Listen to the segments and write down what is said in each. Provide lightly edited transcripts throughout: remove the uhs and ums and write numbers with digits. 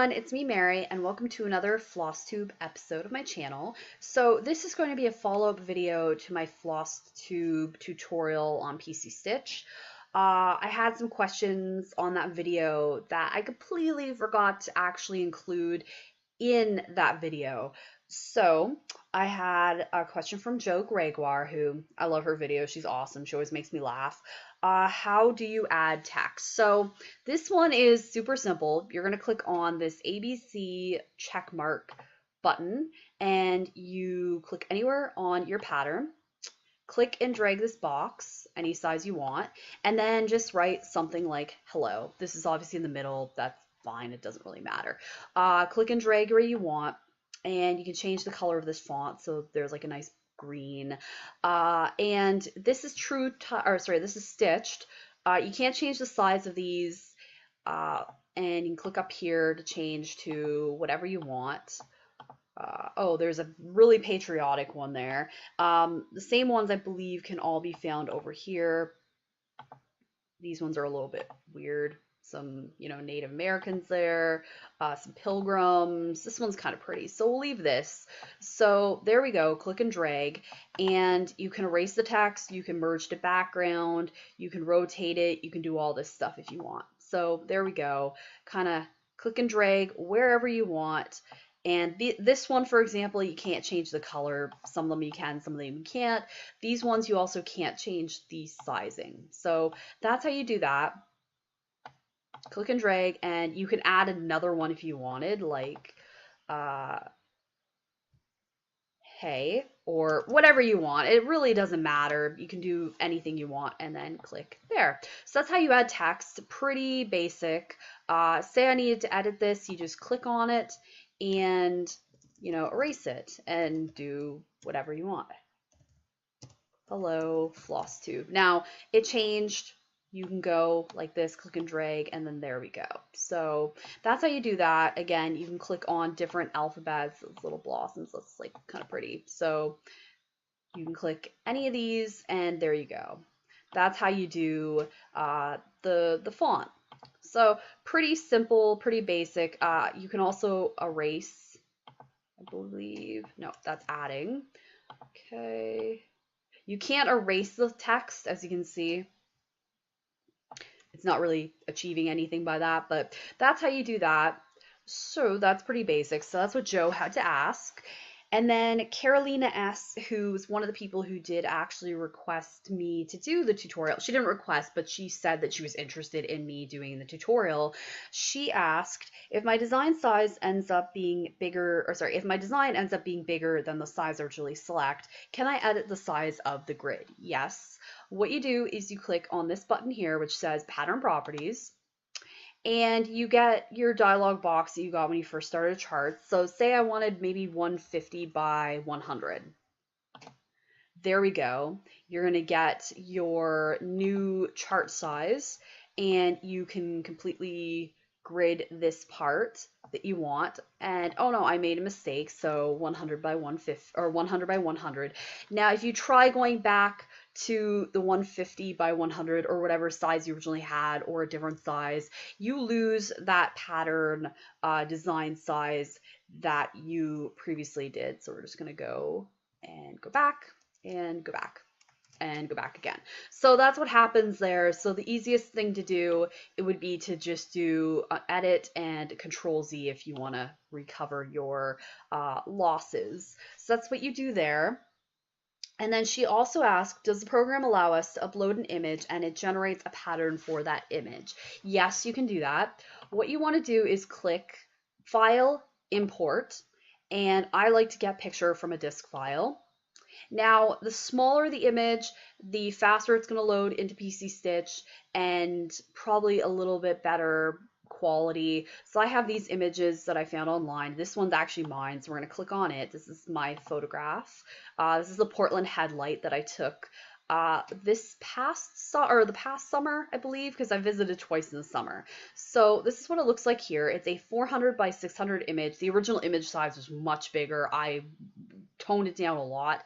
everyone, it's me Mary and welcome to another FLOSSTUBE episode of my channel. So this is going to be a follow-up video to my FLOSSTUBE tutorial on PCStitch. I had some questions on that video that I completely forgot to actually include in that video. So I had a question from Jo Gregoire, who I love her videos. She's awesome. She always makes me laugh. How do you add text? So this one is super simple. You're going to click on this ABC checkmark button and you click anywhere on your pattern. Click and drag this box any size you want, and then just write something like hello. This is obviously in the middle. That's fine. It doesn't really matter. Click and drag where you want, and you can change the color of this font so there's like a nice green. And this is this is stitched. You can't change the size of these, and you can click up here to change to whatever you want. Oh, there's a really patriotic one there. The same ones I believe can all be found over here. These ones are a little bit weird. Some, Native Americans there, some pilgrims. This one's kind of pretty, so we'll leave this. So there we go. Click and drag, and you can erase the text, you can merge to background, you can rotate it, you can do all this stuff if you want. So there we go. Kind of click and drag wherever you want. And this one, for example, you can't change the color. Some of them you can, some of them you can't. These ones you also can't change the sizing. So that's how you do that. Click and drag, and you can add another one if you wanted, like hey, or whatever you want. It really doesn't matter. You can do anything you want and then click there. So that's how you add text. Pretty basic. Say I needed to edit this, you just click on it and erase it and do whatever you want. Hello, FLOSSTUBE. Now it changed. You can go like this, click and drag, and then there we go. So that's how you do that. Again, you can click on different alphabets, those little blossoms. That's like kind of pretty. So you can click any of these, and there you go. That's how you do the font. So pretty simple, pretty basic. You can also erase, I believe. No, that's adding. Okay. You can't erase the text, as you can see. It's not really achieving anything by that, but that's how you do that. So that's pretty basic. So that's what Jo had to ask. And then Carolina S., who's one of the people who did actually request me to do the tutorial. She didn't request, but she said that she was interested in me doing the tutorial. She asked if my design size ends up being bigger, if my design ends up being bigger than the size I originally select, can I edit the size of the grid? Yes. What you do is you click on this button here, which says Pattern Properties, and you get your dialog box that you got when you first started a chart. So say I wanted maybe 150 by 100. There we go. You're going to get your new chart size, and you can completely grid this part that you want. And oh no, I made a mistake. So 100 by 150 or 100 by 100. Now if you try going back to the 150 by 100 or whatever size you originally had, or a different size, you lose that pattern design size that you previously did. So we're just going to go and go back and go back and go back again. So that's what happens there. So the easiest thing to do, it would be to just do edit and Control-Z if you want to recover your losses. So that's what you do there. And then she also asked, does the program allow us to upload an image and it generates a pattern for that image? Yes, you can do that. What you want to do is click File, Import, and I like to get picture from a disk file. Now, the smaller the image, the faster it's going to load into PCStitch, and probably a little bit better quality. So I have these images that I found online. This one's actually mine, so we're going to click on it. This is my photograph. This is a Portland headlight that I took the past summer, I believe, because I visited twice in the summer. So this is what it looks like here. It's a 400 by 600 image. The original image size was much bigger. I toned it down a lot.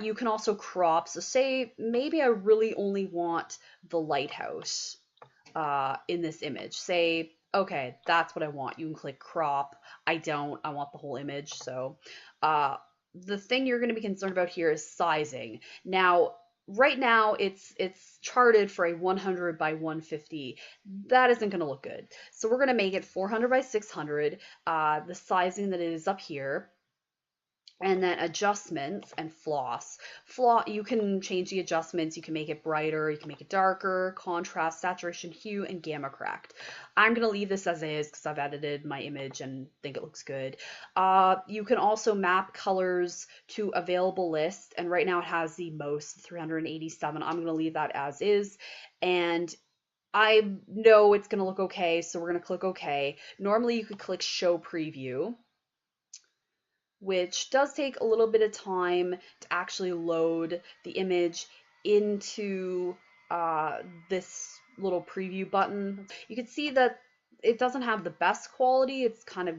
You can also crop. So say maybe I really only want the lighthouse. in this image. Say, okay, that's what I want. You can click crop. I don't. I want the whole image. So the thing you're going to be concerned about here is sizing. Now, right now it's charted for a 100 by 150. That isn't going to look good. So we're going to make it 400 by 600. The sizing that it is up here. And then adjustments and floss. You can change the adjustments. You can make it brighter, you can make it darker, contrast, saturation, hue, and gamma cracked. I'm going to leave this as is because I've edited my image and think it looks good. You can also map colors to available list, and right now it has the most, 387. I'm going to leave that as is. And I know it's going to look okay, so we're going to click OK. Normally you could click Show Preview, which does take a little bit of time to actually load the image into this little preview button. You can see that it doesn't have the best quality. It's kind of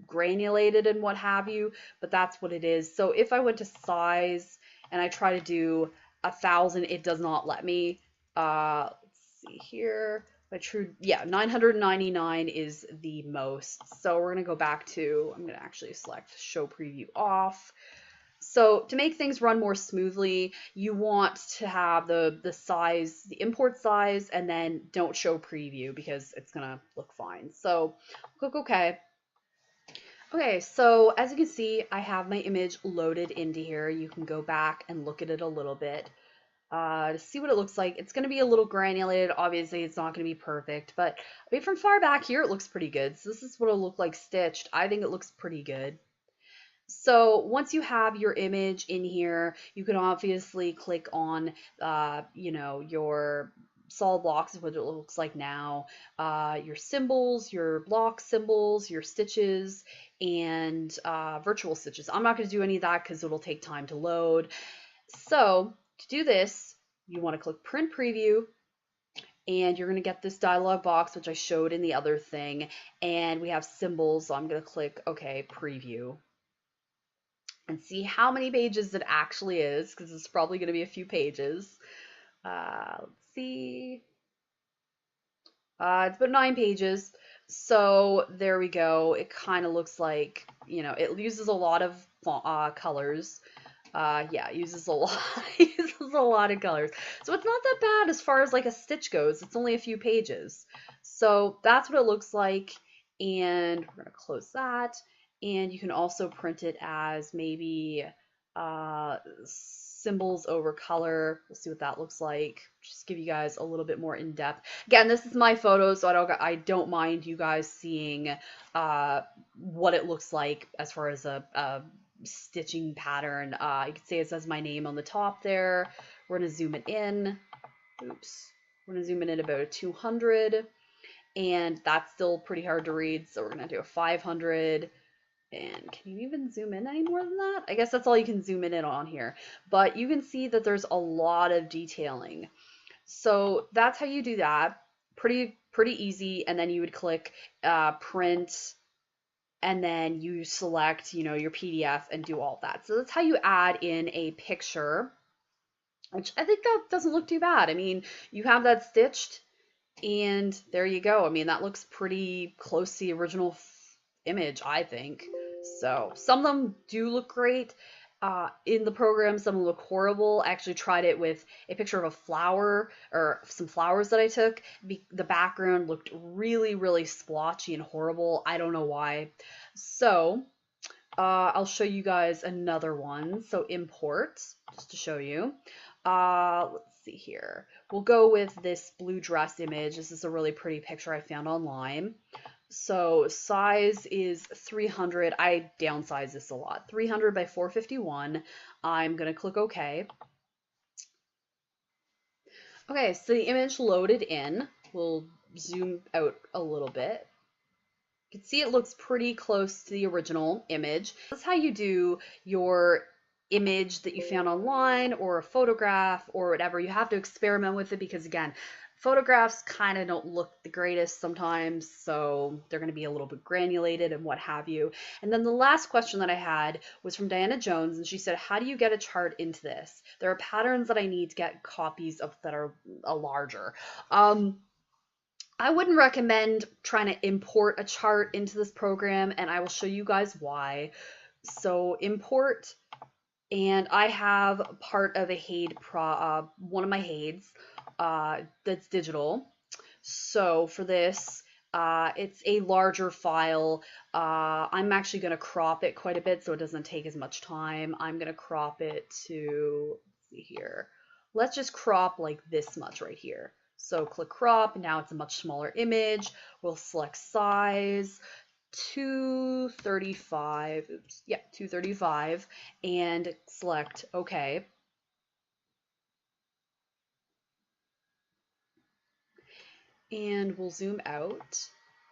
granulated and what have you, but that's what it is. So if I went to size and I try to do 1,000, it does not let me. Let's see here. 999 is the most. So we're going to go back to, I'm going to actually select Show Preview off. So to make things run more smoothly, you want to have the size, the import size, and then don't show preview because it's going to look fine. So click OK. Okay, so as you can see, I have my image loaded into here. You can go back and look at it a little bit. To see what it looks like. It's going to be a little granulated. Obviously, it's not going to be perfect, but I mean, from far back here, it looks pretty good. So this is what it'll look like stitched. I think it looks pretty good. So once you have your image in here, you can obviously click on, your solid blocks is what it looks like now, your symbols, your block symbols, your stitches, and virtual stitches. I'm not going to do any of that because it'll take time to load. So to do this, you want to click Print Preview, and you're going to get this dialog box, which I showed in the other thing, and we have symbols, so I'm going to click OK, Preview, and see how many pages it actually is, because it's probably going to be a few pages. Let's see. It's about 9 pages. So there we go. It kind of looks like, it uses a lot of colors. Yeah, it uses a lot, uses a lot of colors. So it's not that bad as far as like a stitch goes. It's only a few pages. So that's what it looks like. And we're gonna close that. And you can also print it as maybe symbols over color. We'll see what that looks like. Just give you guys a little bit more in depth. Again, this is my photo, so I don't mind you guys seeing what it looks like as far as a stitching pattern. You can see it says my name on the top there. We're going to zoom it in. Oops. We're going to zoom it in about 200, and that's still pretty hard to read, so we're going to do a 500. And can you even zoom in any more than that? I guess that's all you can zoom in on here. But you can see that there's a lot of detailing. So that's how you do that. Pretty easy. And then you would click print, and then you select, your PDF and do all that. So that's how you add in a picture, which I think that doesn't look too bad. I mean, you have that stitched, and there you go. I mean, that looks pretty close to the original image, I think. So some of them do look great in the program. Some of them look horrible. I actually tried it with a picture of a flower or some flowers that I took. The background looked really, really splotchy and horrible. I don't know why. So I'll show you guys another one. So import, just to show you. Let's see here. We'll go with this blue dress image. This is a really pretty picture I found online. So size is 300. I downsize this a lot. 300 by 451. I'm going to click OK. Okay, so the image loaded in. We'll zoom out a little bit. You can see it looks pretty close to the original image. That's how you do your image that you found online or a photograph or whatever. You have to experiment with it because, again, photographs kind of don't look the greatest sometimes, so they're going to be a little bit granulated and what have you. And then the last question that I had was from Diana Jones, and she said, how do you get a chart into this? There are patterns that I need to get copies of that are larger. I wouldn't recommend trying to import a chart into this program, and I will show you guys why. So import, and I have part of a HAID one of my HAIDs that's digital. So for this, it's a larger file. I'm actually going to crop it quite a bit so it doesn't take as much time. I'm going to crop it to, let's see here. Let's just crop like this much right here. So click crop. Now it's a much smaller image. We'll select size 235. Oops. Yeah, 235, and select OK. And we'll zoom out.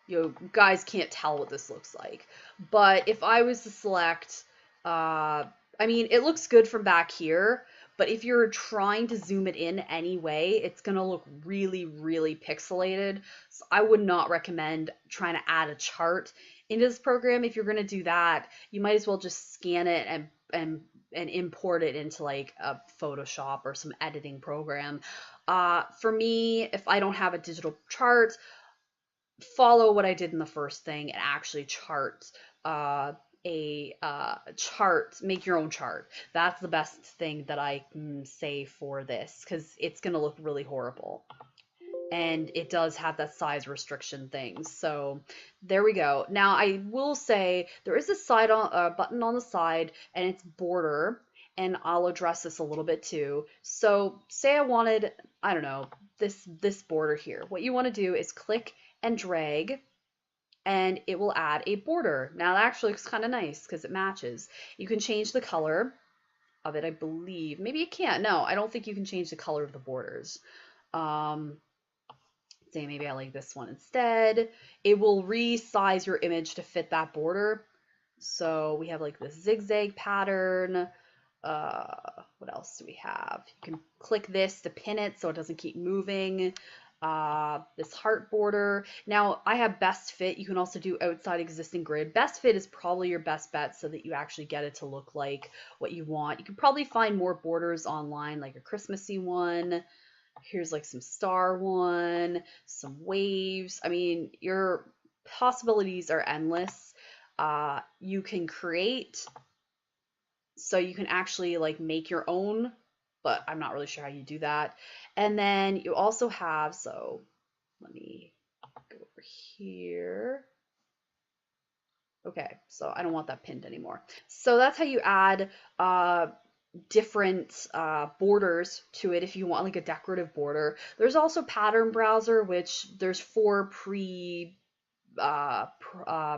You guys can't tell what this looks like, but if I was to select, I mean, it looks good from back here, but if you're trying to zoom it in anyway, it's gonna look really, really pixelated. So I would not recommend trying to add a chart into this program. If you're gonna do that, you might as well just scan it and import it into like a Photoshop or some editing program. For me, if I don't have a digital chart, follow what I did in the first thing and actually chart chart, make your own chart. That's the best thing that I can say for this, because it's going to look really horrible. And it does have that size restriction thing. So there we go. Now I will say there is a button on the side, and it's border. And I'll address this a little bit too. So say I wanted, I don't know, this border here. What you want to do is click and drag, and it will add a border. Now that actually looks kind of nice because it matches. You can change the color of it, I believe. Maybe you can't. No, I don't think you can change the color of the borders. Say maybe I like this one instead. It will resize your image to fit that border. So we have like this zigzag pattern. What else do we have? You can click this to pin it so it doesn't keep moving. This heart border. Now I have best fit. You can also do outside existing grid. Best fit is probably your best bet so that you actually get it to look like what you want. You can probably find more borders online, like a Christmassy one. Here's like some star one, some waves. I mean, your possibilities are endless. You can create, so you can actually like make your own, but I'm not really sure how you do that. And then you also have, so let me go over here. Okay, so I don't want that pinned anymore. So that's how you add different borders to it if you want like a decorative border. There's also Pattern Browser, which there's 4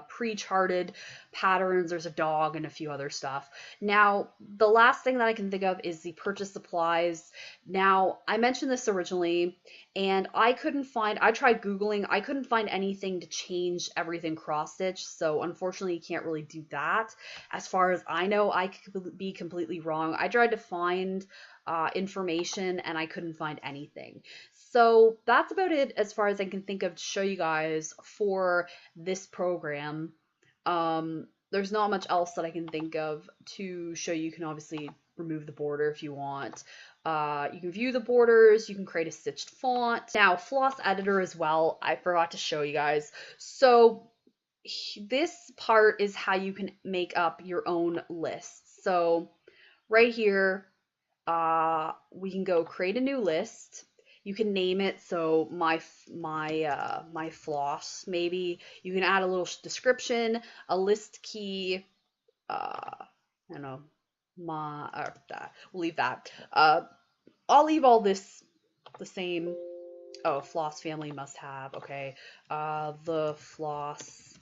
pre-charted patterns. There's a dog and a few other stuff. Now, the last thing that I can think of is the purchase supplies. Now, I mentioned this originally, and I tried Googling, I couldn't find anything to change everything cross-stitch, so unfortunately you can't really do that. As far as I know, I could be completely wrong. I tried to find information and I couldn't find anything. So that's about it as far as I can think of to show you guys for this program. There's not much else that I can think of to show you. You can obviously remove the border if you want. You can view the borders, you can create a stitched font. Now, floss editor as well, I forgot to show you guys. So this part is how you can make up your own list. So right here, we can go create a new list. You can name it, so my floss, maybe. You can add a little description, a list key, I don't know, we'll leave that. I'll leave all this the same. Oh, floss family must have, okay. The floss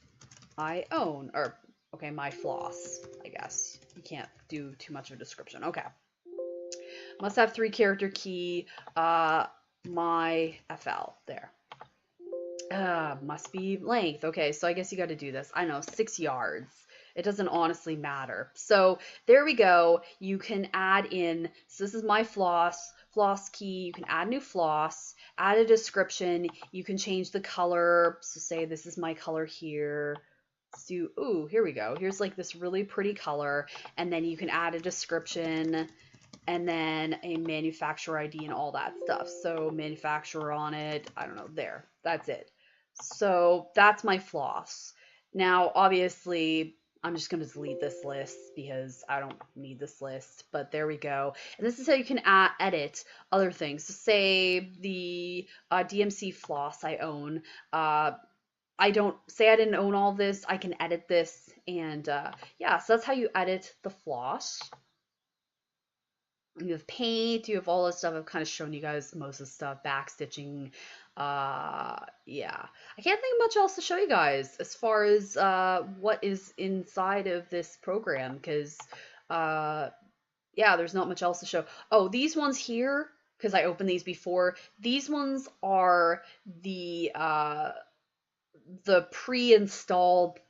I own, or, okay, my floss, I guess. You can't do too much of a description, okay. Must have 3-character key, my FL, there. Must be length. Okay, so I guess you got to do this. I know, 6 yards. It doesn't honestly matter. So there we go. You can add in, so this is my floss key. You can add new floss, add a description. You can change the color. So say this is my color here. Let's do, ooh, here we go. Here's like this really pretty color. And then you can add a description, and then a manufacturer ID and all that stuff. So manufacturer on it, I don't know, there, that's it. So that's my floss. Now, obviously, I'm just going to delete this list because I don't need this list, but there we go. And this is how you can edit other things. So say the DMC floss I own. I don't say I didn't own all this. I can edit this, and yeah, so that's how you edit the floss. You have paint, you have all this stuff. I've kind of shown you guys most of the stuff, backstitching. Yeah, I can't think of much else to show you guys as far as what is inside of this program, because yeah, there's not much else to show. Oh, these ones here, because I opened these before. These ones are the pre-installed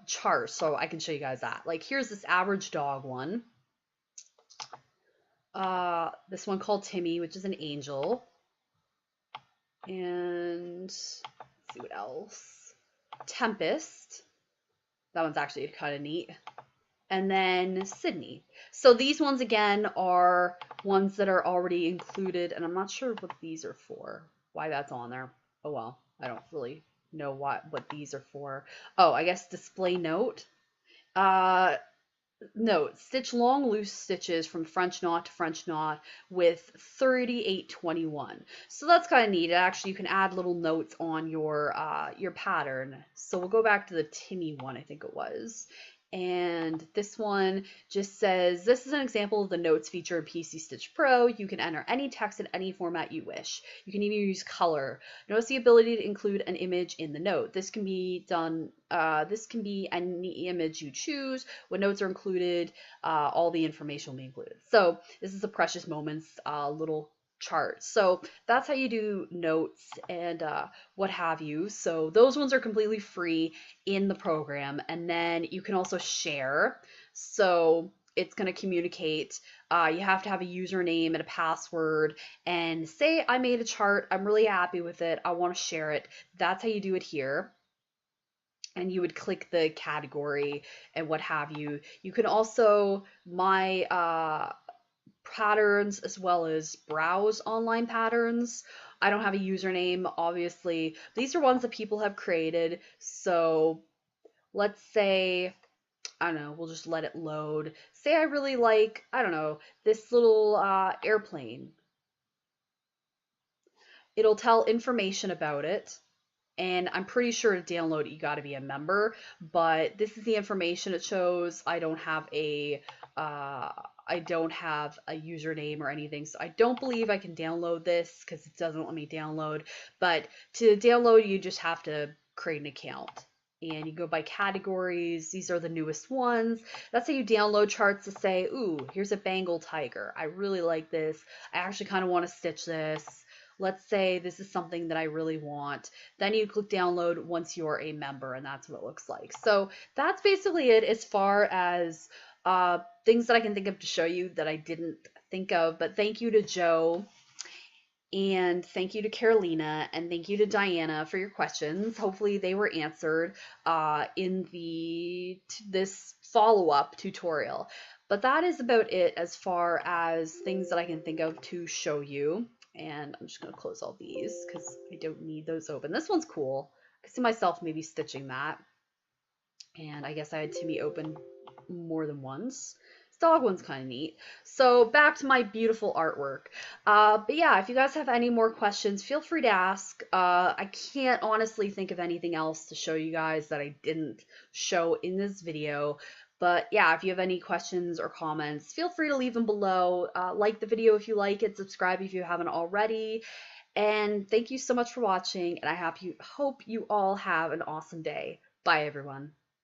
chart, so I can show you guys that. Like, here's this average dog one. This one called Timmy, which is an angel. And let's see what else. Tempest. That one's actually kind of neat. And then Sydney. So these ones again are ones that are already included, and I'm not sure what these are for. Why that's on there. Oh well, I don't really know what these are for. Oh, I guess display note. Note, stitch long loose stitches from French knot to French knot with 3821. So that's kind of neat. Actually, you can add little notes on your pattern. So we'll go back to the Timmy one, I think it was. And this one just says, this is an example of the notes feature in PCStitch Pro. You can enter any text in any format you wish. You can even use color. Notice the ability to include an image in the note. This can be done, this can be any image you choose. When notes are included, all the information will be included. So this is a Precious Moments little chart. So that's how you do notes and what have you. So those ones are completely free in the program, and then you can also share. So it's going to communicate. You have to have a username and a password, and say I made a chart, I'm really happy with it, I want to share it. That's how you do it here. And you would click the category and what have you. You can also patterns as well as browse online patterns. I don't have a username, obviously. These are ones that people have created. So let's say, I don't know, we'll just let it load. Say I really like, I don't know, this little airplane. It'll tell information about it. And I'm pretty sure to download it, you got to be a member. But this is the information it shows. I don't have a username or anything, so I don't believe I can download this because it doesn't let me download. But to download, you just have to create an account. And you go by categories. These are the newest ones. That's how you download charts to say, ooh, here's a Bengal tiger. I really like this. I actually kind of want to stitch this. Let's say this is something that I really want. Then you click download once you're a member, and that's what it looks like. So that's basically it as far as things that I can think of to show you that I didn't think of. But thank you to Joe, and thank you to Carolina, and thank you to Diana for your questions. Hopefully they were answered in this follow-up tutorial. But that is about it as far as things that I can think of to show you. And I'm just going to close all these because I don't need those open. This one's cool. I can see myself maybe stitching that. And I guess I had Timmy open more than once. This dog one's kind of neat. So back to my beautiful artwork. But yeah, if you guys have any more questions, feel free to ask. I can't honestly think of anything else to show you guys that I didn't show in this video. But yeah, if you have any questions or comments, feel free to leave them below. Like the video if you like it, subscribe if you haven't already. And thank you so much for watching, and I hope you all have an awesome day. Bye, everyone.